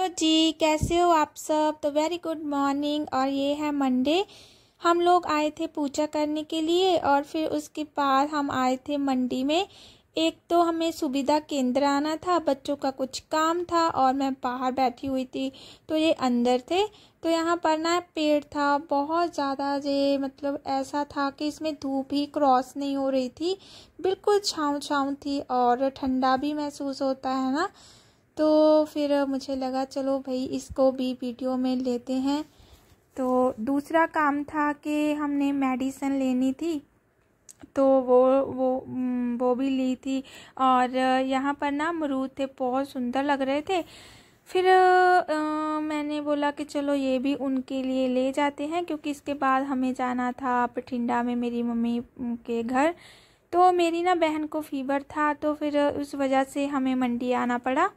तो जी कैसे हो आप सब। तो वेरी गुड मॉर्निंग। और ये है मंडे। हम लोग आए थे पूजा करने के लिए और फिर उसके बाद हम आए थे मंडी में। एक तो हमें सुविधा केंद्र आना था, बच्चों का कुछ काम था और मैं बाहर बैठी हुई थी तो ये अंदर थे। तो यहाँ पर ना पेड़ था बहुत ज़्यादा, ये मतलब ऐसा था कि इसमें धूप ही क्रॉस नहीं हो रही थी, बिल्कुल छाँव छाँव थी और ठंडा भी महसूस होता है ना। तो फिर मुझे लगा चलो भाई इसको भी वीडियो में लेते हैं। तो दूसरा काम था कि हमने मेडिसिन लेनी थी तो वो भी ली थी। और यहाँ पर ना अमरूद थे, बहुत सुंदर लग रहे थे। फिर मैंने बोला कि चलो ये भी उनके लिए ले जाते हैं, क्योंकि इसके बाद हमें जाना था बठिंडा में मेरी मम्मी के घर। तो मेरी ना बहन को फीवर था तो फिर उस वजह से हमें मंडी आना पड़ा।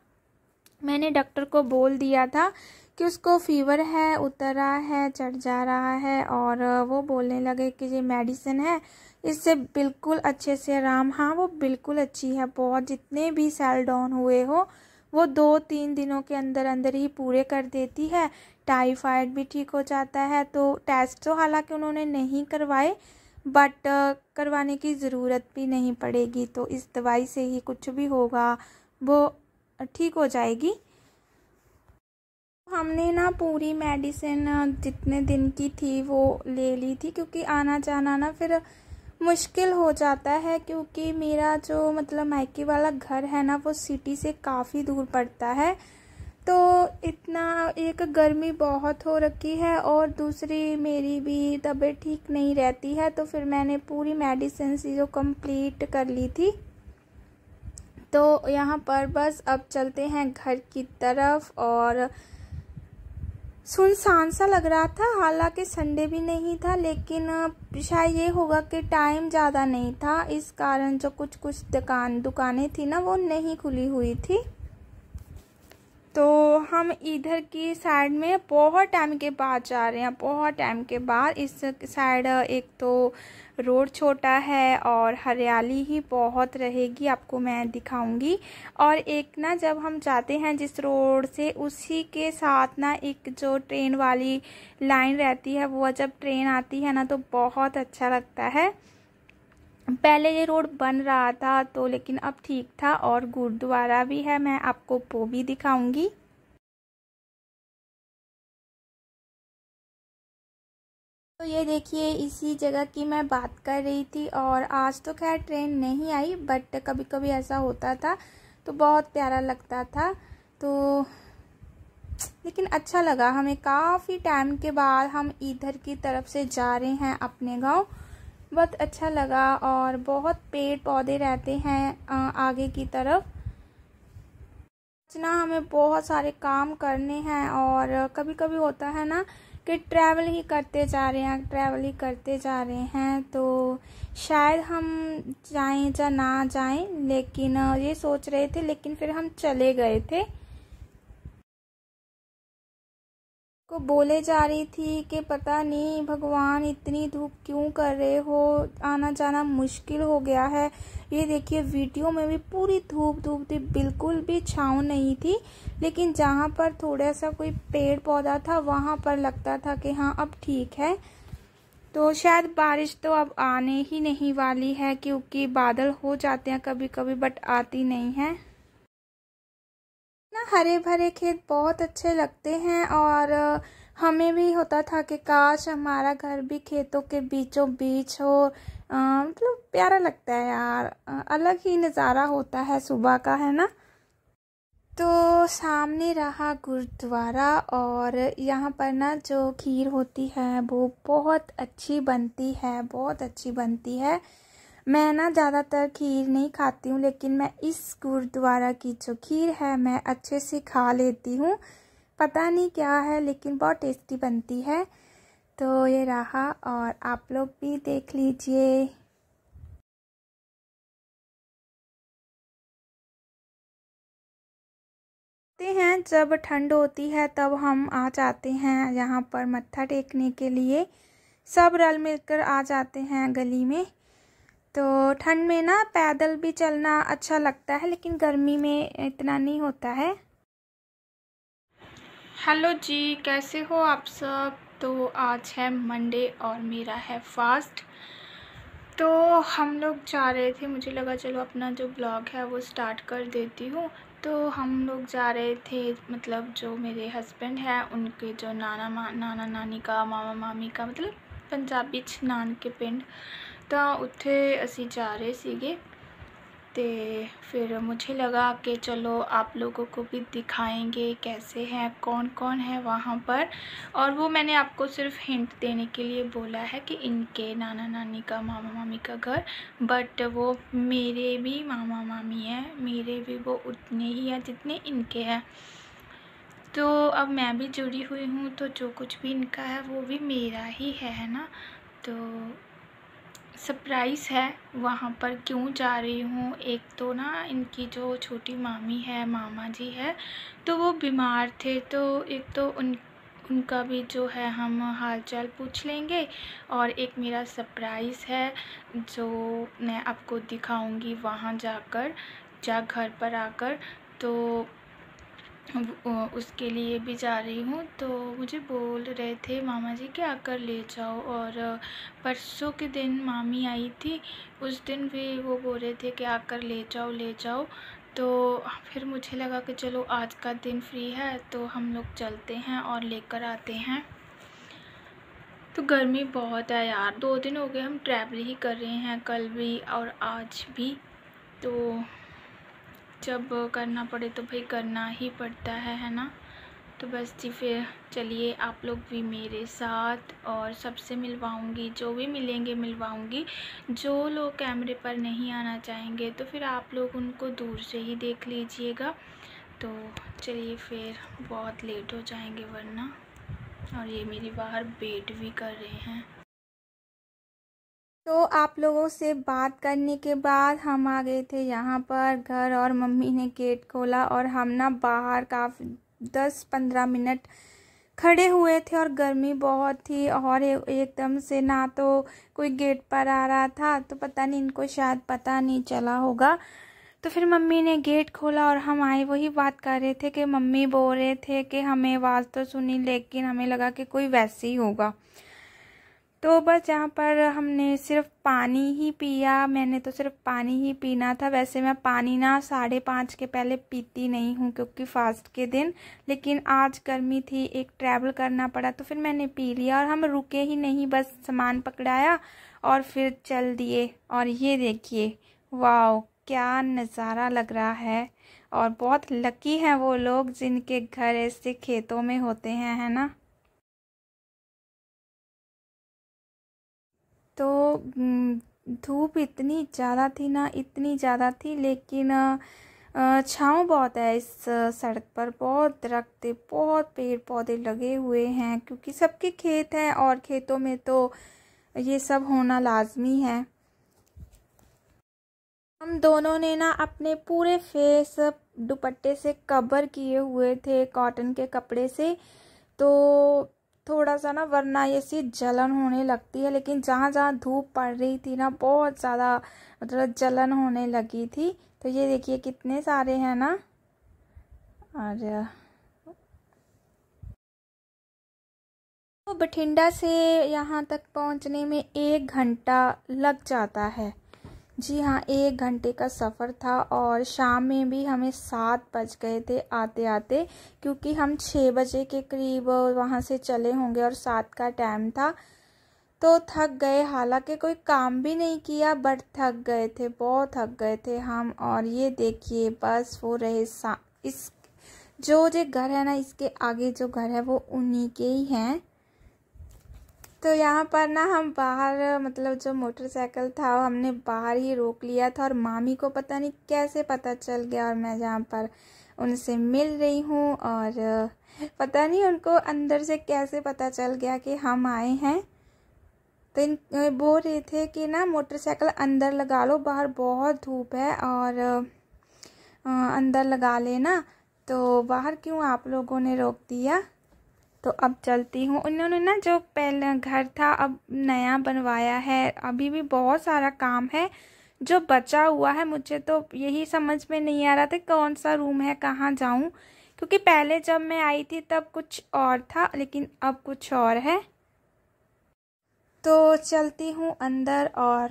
मैंने डॉक्टर को बोल दिया था कि उसको फीवर है, उतर रहा है, चढ़ जा रहा है, और वो बोलने लगे कि ये मेडिसिन है इससे बिल्कुल अच्छे से आराम। हाँ वो बिल्कुल अच्छी है, बहुत जितने भी सेल डाउन हुए हो वो 2-3 दिनों के अंदर अंदर ही पूरे कर देती है। टाइफाइड भी ठीक हो जाता है। तो टेस्ट तो हालांकि उन्होंने नहीं करवाए, बट करवाने की ज़रूरत भी नहीं पड़ेगी। तो इस दवाई से ही कुछ भी होगा वो ठीक हो जाएगी। हमने ना पूरी मेडिसिन जितने दिन की थी वो ले ली थी, क्योंकि आना जाना ना फिर मुश्किल हो जाता है, क्योंकि मेरा जो मतलब मायके वाला घर है ना वो सिटी से काफ़ी दूर पड़ता है। तो इतना एक गर्मी बहुत हो रखी है और दूसरी मेरी भी तबीयत ठीक नहीं रहती है। तो फिर मैंने पूरी मेडिसिन सी जो कंप्लीट कर ली थी। तो यहाँ पर बस अब चलते हैं घर की तरफ। और सुनसान सा लग रहा था, हालांकि संडे भी नहीं था, लेकिन शायद ये होगा कि टाइम ज़्यादा नहीं था, इस कारण जो कुछ दुकानें थी ना वो नहीं खुली हुई थी। तो हम इधर की साइड में बहुत टाइम के बाद जा रहे हैं, बहुत टाइम के बाद। इस साइड एक तो रोड छोटा है और हरियाली ही बहुत रहेगी, आपको मैं दिखाऊंगी। और एक ना जब हम जाते हैं जिस रोड से, उसी के साथ ना एक जो ट्रेन वाली लाइन रहती है, वो जब ट्रेन आती है ना तो बहुत अच्छा लगता है। पहले ये रोड बन रहा था तो लेकिन अब ठीक था। और गुरुद्वारा भी है, मैं आपको वो भी दिखाऊंगी। तो ये देखिए इसी जगह की मैं बात कर रही थी। और आज तो खैर ट्रेन नहीं आई, बट कभी कभी ऐसा होता था तो बहुत प्यारा लगता था। तो लेकिन अच्छा लगा, हमें काफ़ी टाइम के बाद हम इधर की तरफ से जा रहे हैं अपने गांव। बहुत अच्छा लगा और बहुत पेड़ पौधे रहते हैं आगे की तरफ ना। हमें बहुत सारे काम करने हैं और कभी कभी होता है ना कि ट्रैवल ही करते जा रहे हैं, ट्रैवल ही करते जा रहे हैं। तो शायद हम जाएं या ना जाएं, लेकिन ये सोच रहे थे, लेकिन फिर हम चले गए थे। को बोले जा रही थी कि पता नहीं भगवान इतनी धूप क्यों कर रहे हो, आना जाना मुश्किल हो गया है। ये देखिए वीडियो में भी पूरी धूप धूप थी, बिल्कुल भी छाँव नहीं थी। लेकिन जहाँ पर थोड़ा सा कोई पेड़ पौधा था वहाँ पर लगता था कि हाँ अब ठीक है। तो शायद बारिश तो अब आने ही नहीं वाली है, क्योंकि बादल हो जाते हैं कभी कभी बट आती नहीं है ना। हरे भरे खेत बहुत अच्छे लगते हैं और हमें भी होता था कि काश हमारा घर भी खेतों के बीचों बीच हो। मतलब प्यारा लगता है यार, अलग ही नज़ारा होता है सुबह का, है ना। तो सामने रहा गुरुद्वारा और यहाँ पर ना जो खीर होती है वो बहुत अच्छी बनती है, बहुत अच्छी बनती है। मैं ना ज़्यादातर खीर नहीं खाती हूँ, लेकिन मैं इस गुरुद्वारा की जो खीर है मैं अच्छे से खा लेती हूँ। पता नहीं क्या है लेकिन बहुत टेस्टी बनती है। तो ये रहा और आप लोग भी देख लीजिए। हैं जब ठंड होती है तब हम आ जाते हैं यहाँ पर मत्था टेकने के लिए। सब रल मिलकर आ जाते हैं गली में। तो ठंड में ना पैदल भी चलना अच्छा लगता है, लेकिन गर्मी में इतना नहीं होता है। हेलो जी, कैसे हो आप सब। तो आज है मंडे और मेरा है फास्ट। तो हम लोग जा रहे थे, मुझे लगा चलो अपना जो ब्लॉग है वो स्टार्ट कर देती हूँ। तो हम लोग जा रहे थे, मतलब जो मेरे हस्बैंड हैं उनके जो नाना नानी का, मामा मामी का, मतलब पंजाबी च नान के पिंड, तो उत्थे असी जा रहे सीगे। तो फिर मुझे लगा कि चलो आप लोगों को भी दिखाएंगे कैसे हैं, कौन कौन है वहाँ पर। और वो मैंने आपको सिर्फ हिंट देने के लिए बोला है कि इनके नाना नानी का, मामा मामी का घर, बट वो मेरे भी मामा मामी हैं, मेरे भी वो उतने ही हैं जितने इनके हैं। तो अब मैं भी जुड़ी हुई हूँ, तो जो कुछ भी इनका है वो भी मेरा ही है ना। तो सरप्राइज़ है वहाँ पर क्यों जा रही हूँ। एक तो ना इनकी जो छोटी मामी है, मामा जी है, तो वो बीमार थे, तो एक तो उनका भी जो है हम हाल चाल पूछ लेंगे, और एक मेरा सरप्राइज़ है जो मैं आपको दिखाऊंगी वहाँ जाकर, घर पर आकर। तो उसके लिए भी जा रही हूँ। तो मुझे बोल रहे थे मामा जी कि आकर ले जाओ, और परसों के दिन मामी आई थी, उस दिन भी वो बोल रहे थे कि आकर ले जाओ ले जाओ। तो फिर मुझे लगा कि चलो आज का दिन फ्री है तो हम लोग चलते हैं और लेकर आते हैं। तो गर्मी बहुत है यार, 2 दिन हो गए हम ट्रैवल ही कर रहे हैं, कल भी और आज भी। तो जब करना पड़े तो भाई करना ही पड़ता है ना। तो बस जी, फिर चलिए आप लोग भी मेरे साथ, और सबसे मिलवाऊंगी, जो भी मिलेंगे मिलवाऊंगी। जो लोग कैमरे पर नहीं आना चाहेंगे तो फिर आप लोग उनको दूर से ही देख लीजिएगा। तो चलिए, फिर बहुत लेट हो जाएंगे वरना। और ये मेरी बाहर वेट भी कर रहे हैं। तो आप लोगों से बात करने के बाद हम आ गए थे यहाँ पर घर, और मम्मी ने गेट खोला और हम ना बाहर काफ़ी 10-15 मिनट खड़े हुए थे, और गर्मी बहुत थी, और एकदम से ना तो कोई गेट पर आ रहा था, तो पता नहीं इनको शायद पता नहीं चला होगा। तो फिर मम्मी ने गेट खोला और हम आए। वही बात कर रहे थे कि मम्मी बोल रहे थे कि हमें आवाज़ तो सुनी, लेकिन हमें लगा कि कोई वैसे ही होगा। तो बस यहाँ पर हमने सिर्फ पानी ही पिया। मैंने तो सिर्फ पानी ही पीना था। वैसे मैं पानी ना 5:30 के पहले पीती नहीं हूँ क्योंकि फास्ट के दिन, लेकिन आज गर्मी थी, एक ट्रैवल करना पड़ा, तो फिर मैंने पी लिया। और हम रुके ही नहीं, बस सामान पकड़ाया और फिर चल दिए। और ये देखिए, वाह क्या नज़ारा लग रहा है। और बहुत लकी हैं वो लोग जिनके घर ऐसे खेतों में होते हैं, है ना। तो धूप इतनी ज़्यादा थी ना, इतनी ज़्यादा थी, लेकिन छाँव बहुत है इस सड़क पर। बहुत दरख्त, बहुत पेड़ पौधे लगे हुए हैं, क्योंकि सबके खेत हैं और खेतों में तो ये सब होना लाजमी है। हम दोनों ने ना अपने पूरे फेस दुपट्टे से कवर किए हुए थे, कॉटन के कपड़े से। तो थोड़ा सा ना, वरना ये सी जलन होने लगती है, लेकिन जहाँ जहाँ धूप पड़ रही थी ना, बहुत ज़्यादा मतलब जलन होने लगी थी। तो ये देखिए कितने सारे हैं ना। और तो बठिंडा से यहाँ तक पहुँचने में 1 घंटा लग जाता है। जी हाँ, 1 घंटे का सफ़र था, और शाम में भी हमें 7 बज गए थे आते आते, क्योंकि हम 6 बजे के करीब वहाँ से चले होंगे और 7 का टाइम था। तो थक गए, हालांकि कोई काम भी नहीं किया, बट थक गए थे, बहुत थक गए थे हम। और ये देखिए बस वो रहे इस जो घर है ना, इसके आगे जो घर है वो उन्हीं के ही हैं। तो यहाँ पर ना हम बाहर, मतलब जो मोटरसाइकिल था हमने बाहर ही रोक लिया था, और मामी को पता नहीं कैसे पता चल गया, और मैं जहाँ पर उनसे मिल रही हूँ, और पता नहीं उनको अंदर से कैसे पता चल गया कि हम आए हैं। तो बोल रहे थे कि ना मोटरसाइकिल अंदर लगा लो, बाहर बहुत धूप है, और अंदर लगा लेना। तो बाहर क्यों आप लोगों ने रोक दिया। तो अब चलती हूँ। उन्होंने ना जो पहले घर था अब नया बनवाया है, अभी भी बहुत सारा काम है जो बचा हुआ है। मुझे तो यही समझ में नहीं आ रहा था कौन सा रूम है, कहाँ जाऊँ, क्योंकि पहले जब मैं आई थी तब कुछ और था, लेकिन अब कुछ और है। तो चलती हूँ अंदर और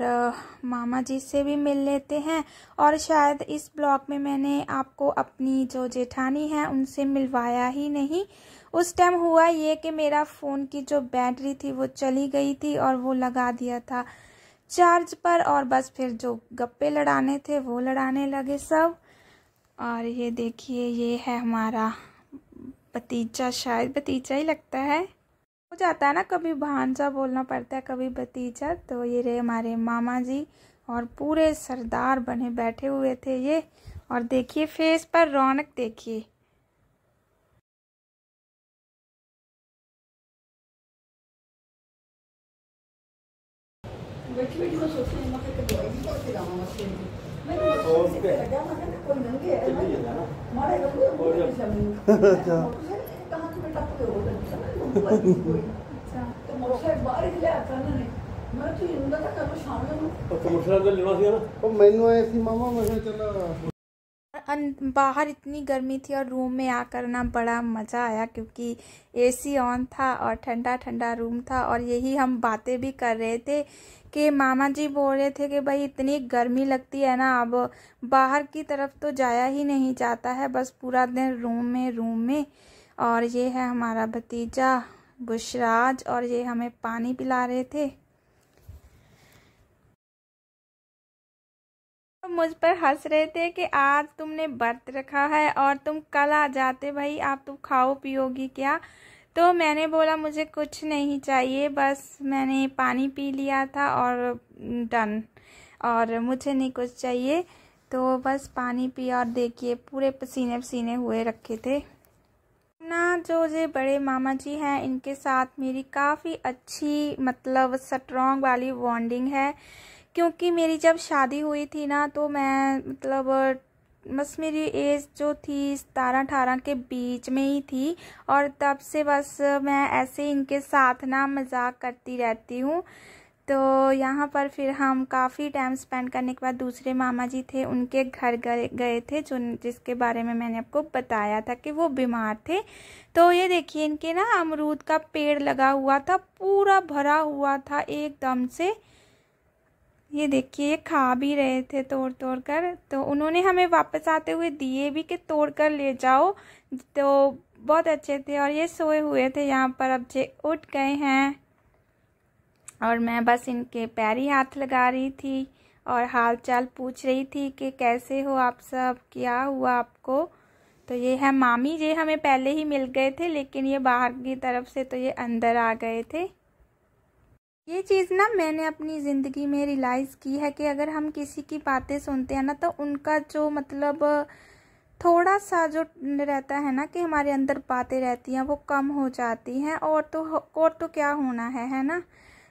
मामा जी से भी मिल लेते हैं। और शायद इस ब्लॉग में मैंने आपको अपनी जो जेठानी है उनसे मिलवाया ही नहीं। उस टाइम हुआ ये कि मेरा फ़ोन की जो बैटरी थी वो चली गई थी और वो लगा दिया था चार्ज पर, और बस फिर जो गप्पे लड़ाने थे वो लड़ाने लगे सब। और ये देखिए, ये है हमारा भतीजा, शायद भतीजा ही लगता है, हो जाता है ना, कभी भांजा बोलना पड़ता है कभी भतीजा। तो ये रहे हमारे मामा जी, और पूरे सरदार बने बैठे हुए थे ये। और देखिए फेस पर रौनक देखिए। मैनू आए सी मामा, मैं चला बाहर इतनी गर्मी थी और रूम में आकर ना बड़ा मज़ा आया, क्योंकि एसी ऑन था और ठंडा ठंडा रूम था। और यही हम बातें भी कर रहे थे कि मामा जी बोल रहे थे कि भाई इतनी गर्मी लगती है ना, अब बाहर की तरफ तो जाया ही नहीं जाता है, बस पूरा दिन रूम में। और ये है हमारा भतीजा बुशराज, और ये हमें पानी पिला रहे थे। मुझ पर हंस रहे थे कि आज तुमने व्रत रखा है और तुम कल आ जाते भाई, आप तुम खाओ पियोगी क्या। तो मैंने बोला मुझे कुछ नहीं चाहिए, बस मैंने पानी पी लिया था और डन, और मुझे नहीं कुछ चाहिए। तो बस पानी पिया, और देखिए पूरे पसीने पसीने हुए रखे थे ना। जो ये बड़े मामा जी हैं इनके साथ मेरी काफ़ी अच्छी मतलब स्ट्रॉन्ग वाली बॉन्डिंग है, क्योंकि मेरी जब शादी हुई थी ना तो मैं मतलब बस मेरी एज जो थी 17-18 के बीच में ही थी, और तब से बस मैं ऐसे इनके साथ ना मजाक करती रहती हूँ। तो यहाँ पर फिर हम काफ़ी टाइम स्पेंड करने के बाद दूसरे मामा जी थे उनके घर गए थे, जिसके बारे में मैंने आपको बताया था कि वो बीमार थे। तो ये देखिए इनके ना अमरूद का पेड़ लगा हुआ था, पूरा भरा हुआ था एकदम से। ये देखिए ये खा भी रहे थे तोड़ तोड़ कर, तो उन्होंने हमें वापस आते हुए दिए भी कि तोड़ कर ले जाओ। तो बहुत अच्छे थे, और ये सोए हुए थे यहाँ पर, अब जे उठ गए हैं। और मैं बस इनके पैरी हाथ लगा रही थी और हाल चाल पूछ रही थी कि कैसे हो आप सब, क्या हुआ आपको। तो ये है मामी, ये हमें पहले ही मिल गए थे, लेकिन ये बाहर की तरफ से तो ये अंदर आ गए थे। ये चीज़ ना मैंने अपनी ज़िंदगी में रियलाइज़ की है कि अगर हम किसी की बातें सुनते हैं ना, तो उनका जो मतलब थोड़ा सा जो रहता है ना कि हमारे अंदर बातें रहती हैं वो कम हो जाती हैं, और तो क्या होना है ना।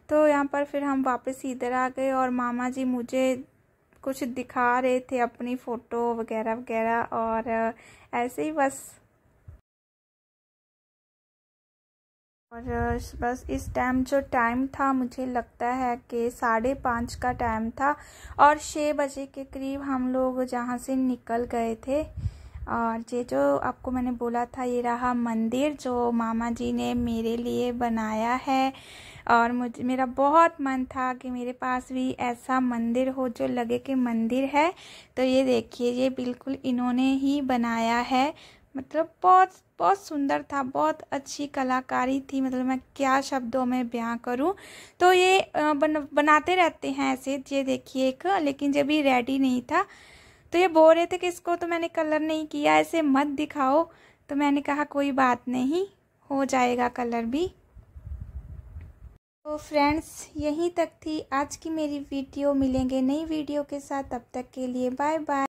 तो यहाँ पर फिर हम वापस इधर आ गए, और मामा जी मुझे कुछ दिखा रहे थे अपनी फ़ोटो वगैरह वगैरह, और ऐसे ही बस। और बस इस टाइम जो टाइम था मुझे लगता है कि 5:30 का टाइम था, और 6 बजे के करीब हम लोग जहाँ से निकल गए थे। और ये जो आपको मैंने बोला था, ये रहा मंदिर जो मामा जी ने मेरे लिए बनाया है। और मेरा बहुत मन था कि मेरे पास भी ऐसा मंदिर हो जो लगे कि मंदिर है। तो ये देखिए ये बिल्कुल इन्होंने ही बनाया है, मतलब बहुत बहुत सुंदर था, बहुत अच्छी कलाकारी थी, मतलब मैं क्या शब्दों में बयां करूं। तो ये बनाते रहते हैं ऐसे, ये देखिए एक, लेकिन जब ये रेडी नहीं था तो ये बोल रहे थे कि इसको तो मैंने कलर नहीं किया, ऐसे मत दिखाओ। तो मैंने कहा कोई बात नहीं, हो जाएगा कलर भी। तो फ्रेंड्स यहीं तक थी आज की मेरी वीडियो, मिलेंगे नई वीडियो के साथ, तब तक के लिए बाय बाय।